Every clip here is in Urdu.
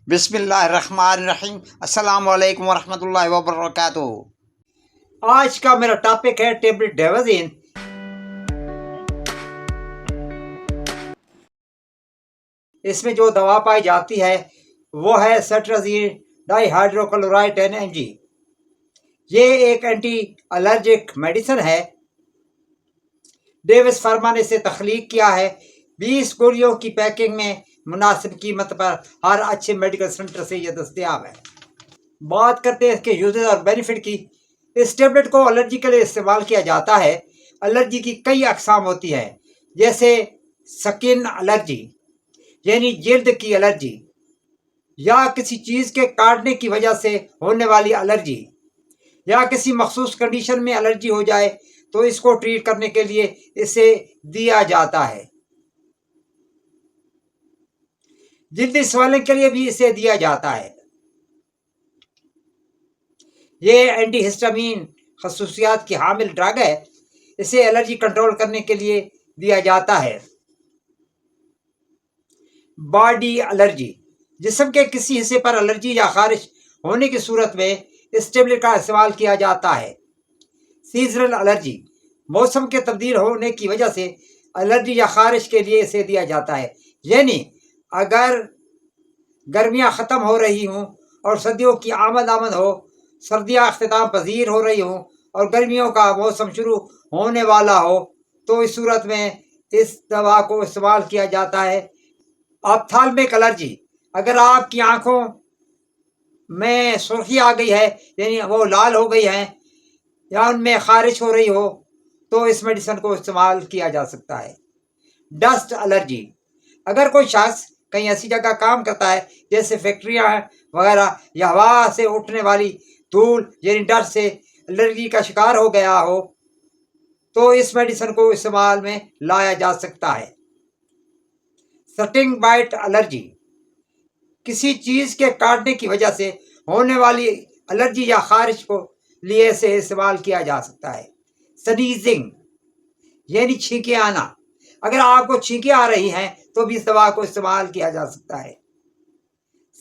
بسم اللہ الرحمن الرحیم۔ السلام علیکم ورحمۃ اللہ وبرکاتہ۔ آج کا میرا ٹاپک ہے ٹیبلٹ ڈیوازین۔ اس میں جو دوا پائی جاتی ہے وہ ہے سٹرازین ڈائی ہائیڈرو کلورائڈ 10 mg۔ یہ ایک اینٹی الرجک میڈیسن ہے۔ ڈیوس فارما نے اسے تخلیق کیا ہے۔ 20 گولیوں کی پیکنگ میں مناسب قیمت پر ہر اچھے میڈیکل سینٹر سے یہ دستیاب ہے۔ بات کرتے ہیں اس کے یوزز اور بینیفٹ کی۔ اس ٹیبلٹ کو الرجی کے لیے استعمال کیا جاتا ہے۔ الرجی کی کئی اقسام ہوتی ہیں، جیسے سکن الرجی یعنی جلد کی الرجی، یا کسی چیز کے کاٹنے کی وجہ سے ہونے والی الرجی، یا کسی مخصوص کنڈیشن میں الرجی ہو جائے تو اس کو ٹریٹ کرنے کے لیے اسے دیا جاتا ہے۔ جلدی سویلنگ کے لیے بھی اسے دیا جاتا ہے۔ یہ اینٹی ہسٹامین خصوصیات کی حامل ڈرگ ہے۔ اسے الرجی کنٹرول کرنے کے لیے دیا جاتا ہے۔ باڈی الرجی، جسم کے کسی حصے پر الرجی یا خارش ہونے کی صورت میں اس ٹیبلٹ کا استعمال کیا جاتا ہے۔ سیزنل الرجی، موسم کے تبدیل ہونے کی وجہ سے الرجی یا خارش کے لیے اسے دیا جاتا ہے، یعنی اگر گرمیاں ختم ہو رہی ہوں اور سردیوں کی آمد ہو، سردیاں اختتام پذیر ہو رہی ہوں اور گرمیوں کا موسم شروع ہونے والا ہو، تو اس صورت میں اس دوا کو استعمال کیا جاتا ہے۔ آپتھالمک الرجی، اگر آپ کی آنکھوں میں سرخی آ گئی ہے، یعنی وہ لال ہو گئی ہیں، یا ان میں خارش ہو رہی ہو، تو اس میڈیسن کو استعمال کیا جا سکتا ہے۔ ڈسٹ الرجی، اگر کوئی شخص کہیں ایسی جگہ کام کرتا ہے جیسے فیکٹریاں وغیرہ، یا ہوا سے اٹھنے والی دھول یعنی ڈسٹ سے الرجی کا شکار ہو گیا ہو، تو اس میڈیسن کو استعمال میں لایا جا سکتا ہے۔ سٹنگ بائٹ الرجی، کسی چیز کے کاٹنے کی وجہ سے ہونے والی الرجی یا خارش کو لیے سے استعمال کیا جا سکتا ہے۔ سنیزنگ یعنی چھینکیں آنا، اگر آپ کو چھینکیں آ رہی ہیں تو بھی اس دوا کو استعمال کیا جا سکتا ہے۔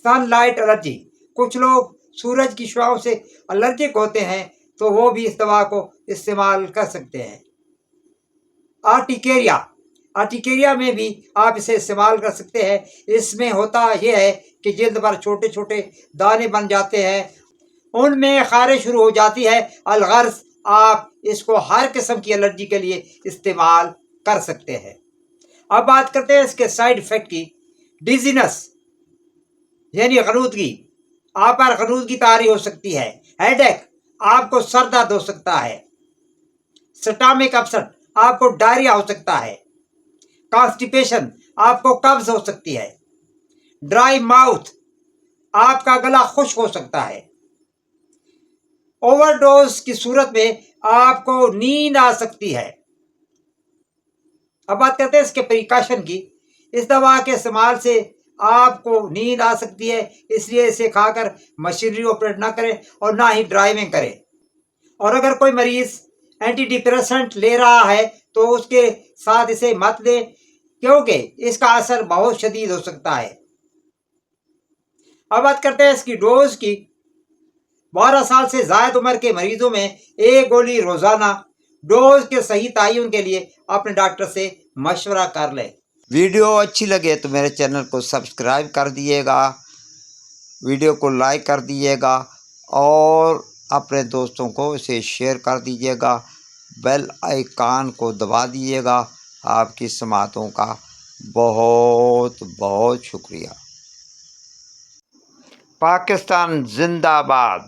سن لائٹ الرجی، کچھ لوگ سورج کی شعاؤں سے الرجک ہوتے ہیں تو وہ بھی اس دوا کو استعمال کر سکتے ہیں۔ آرٹیکیریا، آرٹیکیریا میں بھی آپ اسے استعمال کر سکتے ہیں۔ اس میں ہوتا یہ ہے کہ جلد پر چھوٹے چھوٹے دانے بن جاتے ہیں، ان میں خارش شروع ہو جاتی ہے۔ الغرض آپ اس کو ہر قسم کی الرجی کے لیے استعمال کر سکتے ہیں۔ اب بات کرتے ہیں اس کے سائیڈ ایفیکٹ کی۔ ڈیزینس یعنی غنودگی، آپ پر غنودگی طاری ہو سکتی ہے۔ ہیڈ ایک، آپ کو سر درد ہو سکتا ہے۔ سٹامک اپسٹ، آپ کو ڈائریا ہو سکتا ہے۔ کانسٹیپیشن، آپ کو قبض ہو سکتی ہے۔ ڈرائی ماؤتھ، آپ کا گلا خشک ہو سکتا ہے۔ اوور ڈوز کی صورت میں آپ کو نیند آ سکتی ہے۔ اب بات کرتے ہیں اس کے پریکاشن کی۔ اس دوا کے استعمال سے آپ کو نیند آ سکتی ہے، اس لیے اسے کھا کر مشینری آپریٹ نہ کریں اور نہ ہی ڈرائیونگ کریں۔ اور اگر کوئی مریض اینٹی ڈپریسنٹ لے رہا ہے تو اس کے ساتھ اسے مت دیں، کیونکہ اس کا اثر بہت شدید ہو سکتا ہے۔ اب بات کرتے ہیں اس کی ڈوز کی۔ 12 سال سے زائد عمر کے مریضوں میں 1 گولی روزانہ۔ ڈوز کے صحیح تعین کے لیے اپنے ڈاکٹر سے مشورہ کر لیں۔ ویڈیو اچھی لگے تو میرے چینل کو سبسکرائب کر دیے گا، ویڈیو کو لائک کر دیے گا اور اپنے دوستوں کو اسے شیئر کر دیجیے گا۔ بیل آئیکن کو دبا دیجیے گا۔ آپ کی سماعتوں کا بہت بہت شکریہ۔ پاکستان زندہ باد۔